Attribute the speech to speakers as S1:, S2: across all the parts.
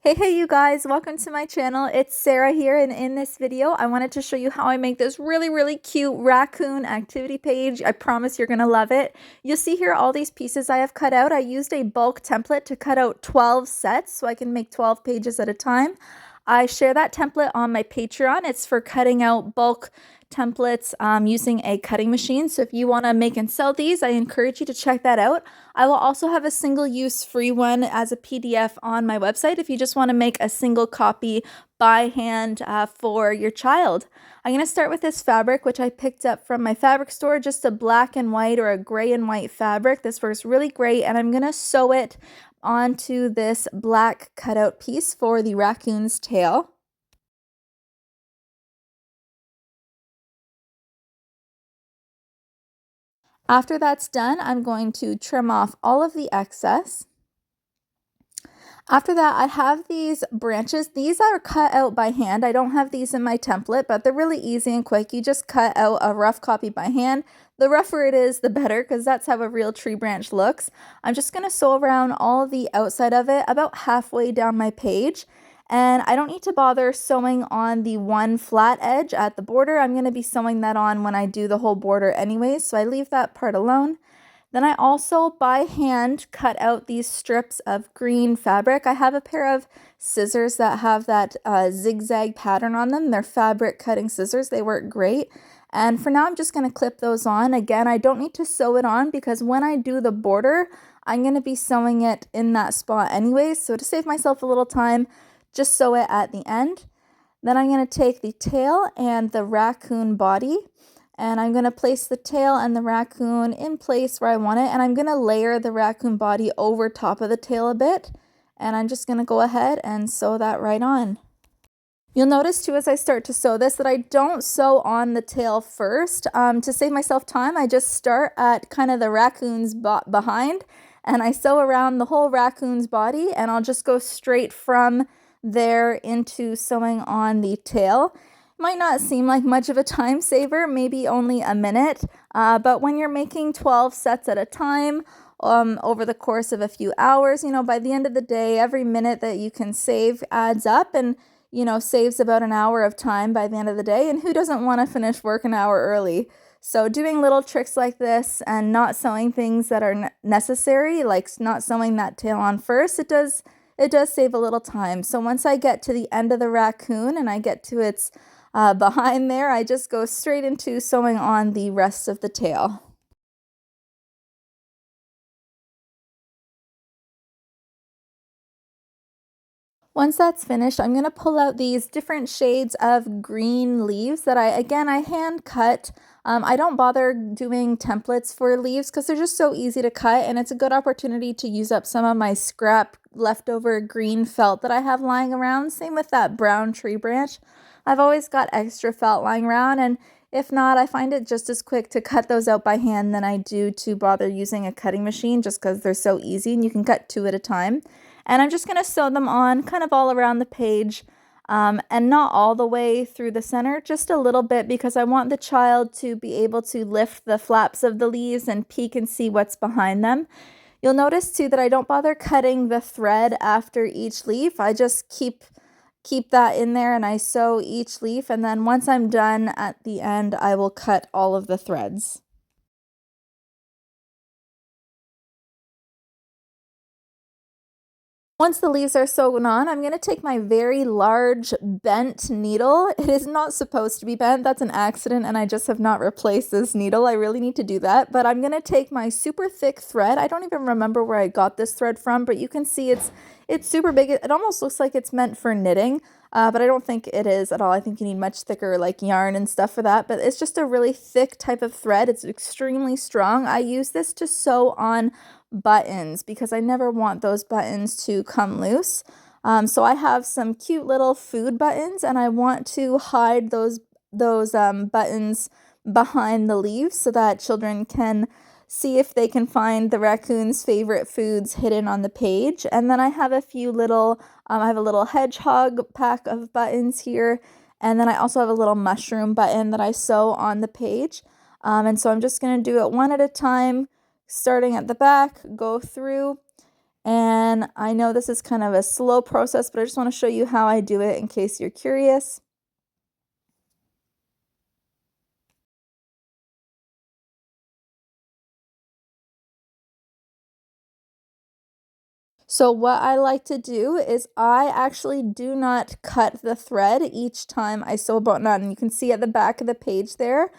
S1: Hey you guys, welcome to my channel. It's Sarah here, and in this video I wanted to show you how I make this really cute raccoon activity page. I promise you're gonna love it. You'll see here all these pieces I have cut out. I used a bulk template to cut out 12 sets so I can make 12 pages at a time. I share that template on my Patreon. It's for cutting out bulk templates using a cutting machine. So if you want to make and sell these, I encourage you to check that out. I will also have a single use free one as a PDF on my website if you just want to make a single copy by hand for your child. I'm going to start with this fabric, which I picked up from my fabric store, just a black and white or a gray and white fabric. This works really great, and I'm going to sew it onto this black cutout piece for the raccoon's tail. After that's done, I'm going to trim off all of the excess. After that, I have these branches. These are cut out by hand. I don't have these in my template, but they're really easy and quick. You just cut out a rough copy by hand. The rougher it is, the better, because that's how a real tree branch looks. I'm just going to sew around all the outside of it about halfway down my page. And I don't need to bother sewing on the one flat edge at the border. I'm going to be sewing that on when I do the whole border anyways, so I leave that part alone. Then I also by hand cut out these strips of green fabric. I have a pair of scissors that have that zigzag pattern on them. They're fabric cutting scissors. They work great. And for now, I'm just going to clip those on. Again, I don't need to sew it on because when I do the border, I'm going to be sewing it in that spot anyways. So to save myself a little time, just sew it at the end. Then I'm going to take the tail and the raccoon body, and I'm going to place the tail and the raccoon in place where I want it, and I'm going to layer the raccoon body over top of the tail a bit, and I'm just going to go ahead and sew that right on. You'll notice too as I start to sew this that I don't sew on the tail first. To save myself time, I just start at kind of the raccoon's behind, and I sew around the whole raccoon's body, and I'll just go straight from there into sewing on the tail. Might not seem like much of a time saver, maybe only a minute, but when you're making 12 sets at a time over the course of a few hours, by the end of the day, every minute that you can save adds up and, saves about an hour of time by the end of the day. And who doesn't want to finish work an hour early? So doing little tricks like this and not sewing things that are necessary, like not sewing that tail on first, it does save a little time. So once I get to the end of the raccoon and I get to its behind there, I just go straight into sewing on the rest of the tail. Once that's finished, I'm going to pull out these different shades of green leaves that I hand cut. I don't bother doing templates for leaves because they're just so easy to cut, and it's a good opportunity to use up some of my scrap leftover green felt that I have lying around. Same with that brown tree branch. I've always got extra felt lying around, and if not, I find it just as quick to cut those out by hand than I do to bother using a cutting machine, just because they're so easy and you can cut two at a time. And I'm just going to sew them on kind of all around the page, and not all the way through the center, just a little bit, because I want the child to be able to lift the flaps of the leaves and peek and see what's behind them. You'll notice too that I don't bother cutting the thread after each leaf. I just keep that in there and I sew each leaf, and then once I'm done at the end, I will cut all of the threads. Once the leaves are sewn on, I'm going to take my very large bent needle. It is not supposed to be bent. That's an accident, and I just have not replaced this needle. I really need to do that. But I'm going to take my super thick thread. I don't even remember where I got this thread from, but you can see it's super big. It almost looks like it's meant for knitting, but I don't think it is at all. I think you need much thicker like yarn and stuff for that. But it's just a really thick type of thread. It's extremely strong. I use this to sew on buttons because I never want those buttons to come loose. So I have some cute little food buttons, and I want to hide those buttons behind the leaves so that children can see if they can find the raccoon's favorite foods hidden on the page. And then I have a few little, I have a little hedgehog pack of buttons here, and then I also have a little mushroom button that I sew on the page. And so I'm just going to do it one at a time, starting at the back, go through, And I know this is kind of a slow process, but I just want to show you how I do it in case you're curious. So what I like to do is I actually do not cut the thread each time I sew a button on. And you can see at the back of the page there,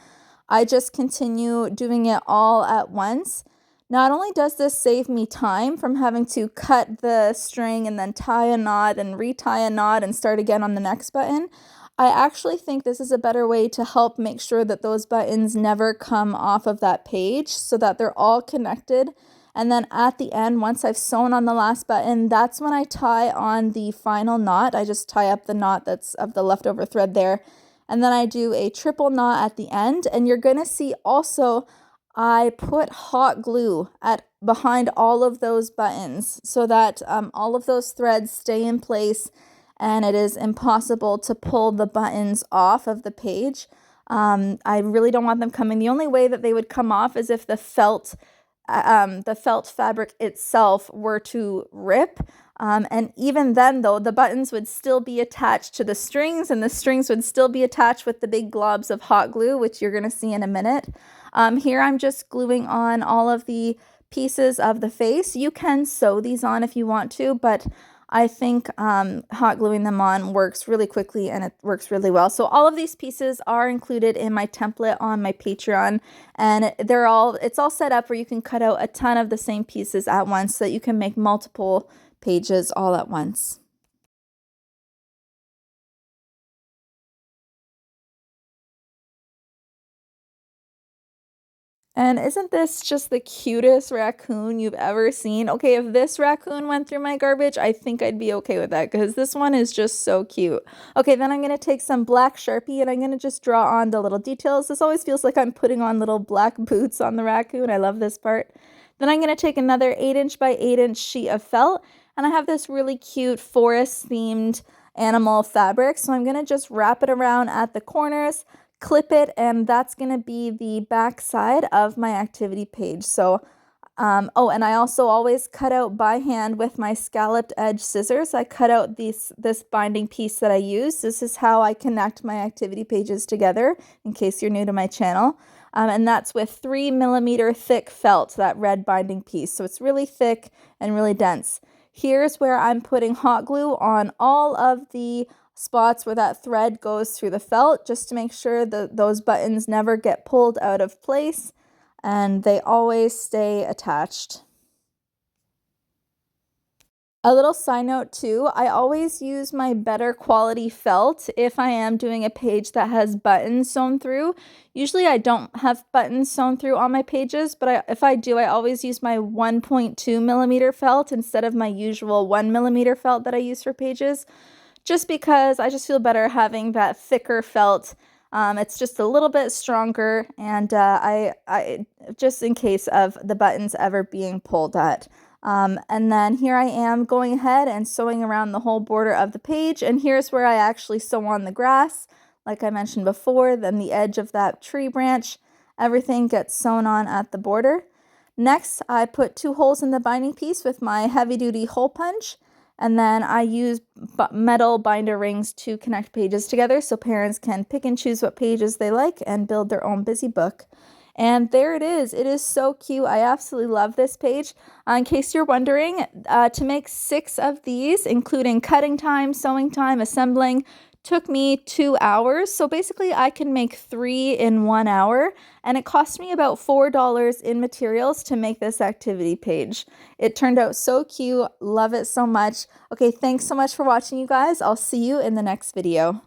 S1: I just continue doing it all at once. Not only does this save me time from having to cut the string and then tie a knot and retie a knot and start again on the next button, I actually think this is a better way to help make sure that those buttons never come off of that page so that they're all connected. And then at the end, once I've sewn on the last button, that's when I tie on the final knot. I just tie up the knot that's of the leftover thread there. And then I do a triple knot at the end. And you're going to see also I put hot glue behind all of those buttons so that all of those threads stay in place and it is impossible to pull the buttons off of the page. I really don't want them coming. The only way that they would come off is if the felt fabric itself were to rip. And even then, though, the buttons would still be attached to the strings, and the strings would still be attached with the big globs of hot glue, which you're going to see in a minute. Here I'm just gluing on all of the pieces of the face. You can sew these on if you want to, but I think hot gluing them on works really quickly and it works really well. So all of these pieces are included in my template on my Patreon, and it's all set up where you can cut out a ton of the same pieces at once so that you can make multiple pages all at once. And isn't this just the cutest raccoon you've ever seen? Okay, if this raccoon went through my garbage, I think I'd be okay with that because this one is just so cute. Okay, then I'm going to take some black Sharpie and I'm going to just draw on the little details. This always feels like I'm putting on little black boots on the raccoon. I love this part. Then I'm going to take another 8" by 8" sheet of felt, and I have this really cute forest themed animal fabric. So I'm going to just wrap it around at the corners, clip it, and that's going to be the back side of my activity page. So oh, and I also always cut out by hand with my scalloped edge scissors. I cut out this binding piece that I use. This is how I connect my activity pages together, in case you're new to my channel. And that's with 3mm thick felt, that red binding piece. So it's really thick and really dense. Here's where I'm putting hot glue on all of the spots where that thread goes through the felt, just to make sure that those buttons never get pulled out of place and they always stay attached. A little side note too, I always use my better quality felt if I am doing a page that has buttons sewn through. Usually I don't have buttons sewn through on my pages, but if I do, I always use my 1.2mm felt instead of my usual 1mm felt that I use for pages, just because I just feel better having that thicker felt. It's just a little bit stronger, and I just in case of the buttons ever being pulled at. And then here I am going ahead and sewing around the whole border of the page, and here's where I actually sew on the grass. Like I mentioned before, then the edge of that tree branch, everything gets sewn on at the border. Next, I put 2 holes in the binding piece with my heavy-duty hole punch, and then I use metal binder rings to connect pages together so parents can pick and choose what pages they like and build their own busy book. And there it is. It is so cute. I absolutely love this page. In case you're wondering, to make 6 of these, including cutting time, sewing time, assembling, took me 2 hours. So basically I can make 3 in 1 hour, and it cost me about $4 in materials to make this activity page. It turned out so cute. Love it so much. Okay, thanks so much for watching, you guys. I'll see you in the next video.